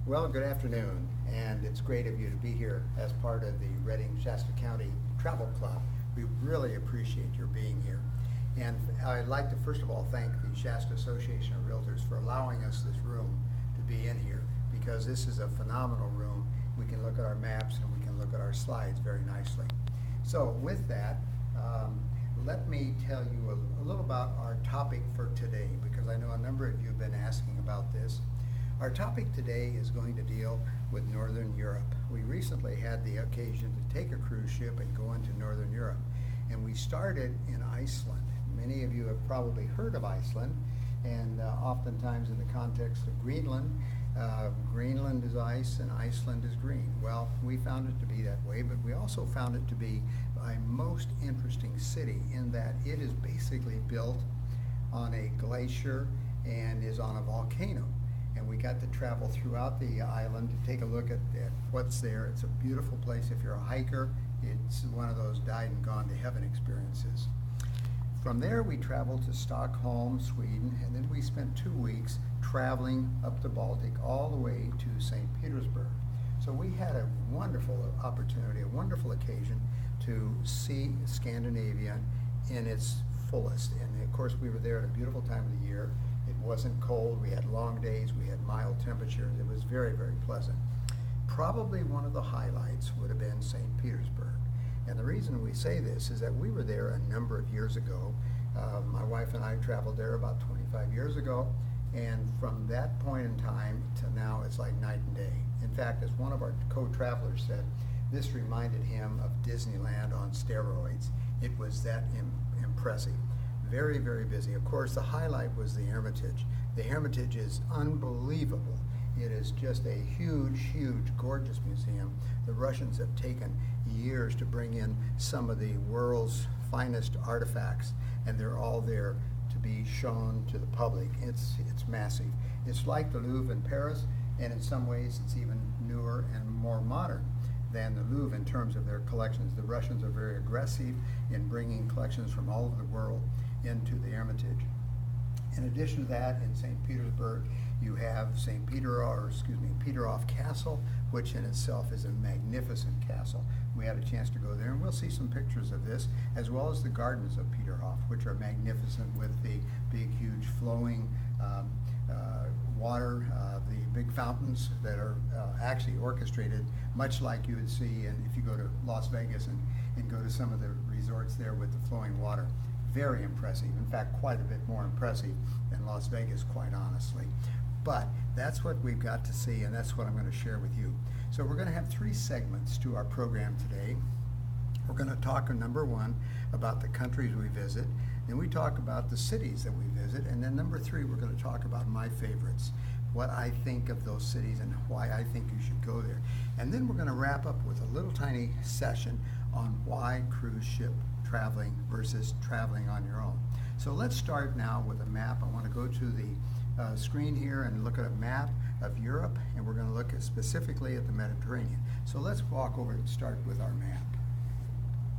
Well, good afternoon, and it's great of you to be here as part of the Reading Shasta County Travel Club. We really appreciate your being here. And I'd like to first of all thank the Shasta Association of Realtors for allowing us this room to be in here, because this is a phenomenal room. We can look at our maps and we can look at our slides very nicely. So with that, let me tell you a little about our topic for today, because I know a number of you have been asking about this. Our topic today is going to deal with Northern Europe. We recently had the occasion to take a cruise ship and go into Northern Europe, and we started in Iceland. Many of you have probably heard of Iceland, and oftentimes in the context of Greenland, Greenland is ice and Iceland is green. Well, we found it to be that way, but we also found it to be a most interesting city in that it is basically built on a glacier and is on a volcano. And we got to travel throughout the island to take a look at what's there. It's a beautiful place. If you're a hiker, it's one of those died and gone to heaven experiences. From there, we traveled to Stockholm, Sweden, and then we spent 2 weeks traveling up the Baltic all the way to St. Petersburg. So we had a wonderful opportunity, a wonderful occasion to see Scandinavia in its fullest. And of course, we were there at a beautiful time of the year. It wasn't cold, we had long days, we had mild temperatures. It was very, very pleasant. Probably one of the highlights would have been St. Petersburg. And the reason we say this is that we were there a number of years ago. My wife and I traveled there about 25 years ago, and from that point in time to now, it's like night and day. In fact, as one of our co-travelers said, this reminded him of Disneyland on steroids. It was that impressive. Very, very busy. Of course, the highlight was the Hermitage. The Hermitage is unbelievable. It is just a huge, huge, gorgeous museum. The Russians have taken years to bring in some of the world's finest artifacts, and they're all there to be shown to the public. It's massive. It's like the Louvre in Paris, and in some ways it's even newer and more modern than the Louvre in terms of their collections. The Russians are very aggressive in bringing collections from all over the world into the Hermitage. In addition to that, in St. Petersburg, you have Peterhof Castle, which in itself is a magnificent castle. We had a chance to go there, and we'll see some pictures of this, as well as the gardens of Peterhof, which are magnificent with the big, huge flowing water, the big fountains that are actually orchestrated, much like you would see if you go to Las Vegas and go to some of the resorts there with the flowing water. Very impressive. In fact, quite a bit more impressive than Las Vegas, quite honestly. But that's what we've got to see, and that's what I'm going to share with you. So we're going to have 3 segments to our program today. We're going to talk, number 1, about the countries we visit. Then we talk about the cities that we visit. And then number 3, we're going to talk about my favorites, what I think of those cities and why I think you should go there. And then we're going to wrap up with a little tiny session on why cruise ship traveling versus traveling on your own. So let's start now with a map. I want to go to the screen here and look at a map of Europe, and we're going to look specifically at the Mediterranean. So let's walk over and start with our map.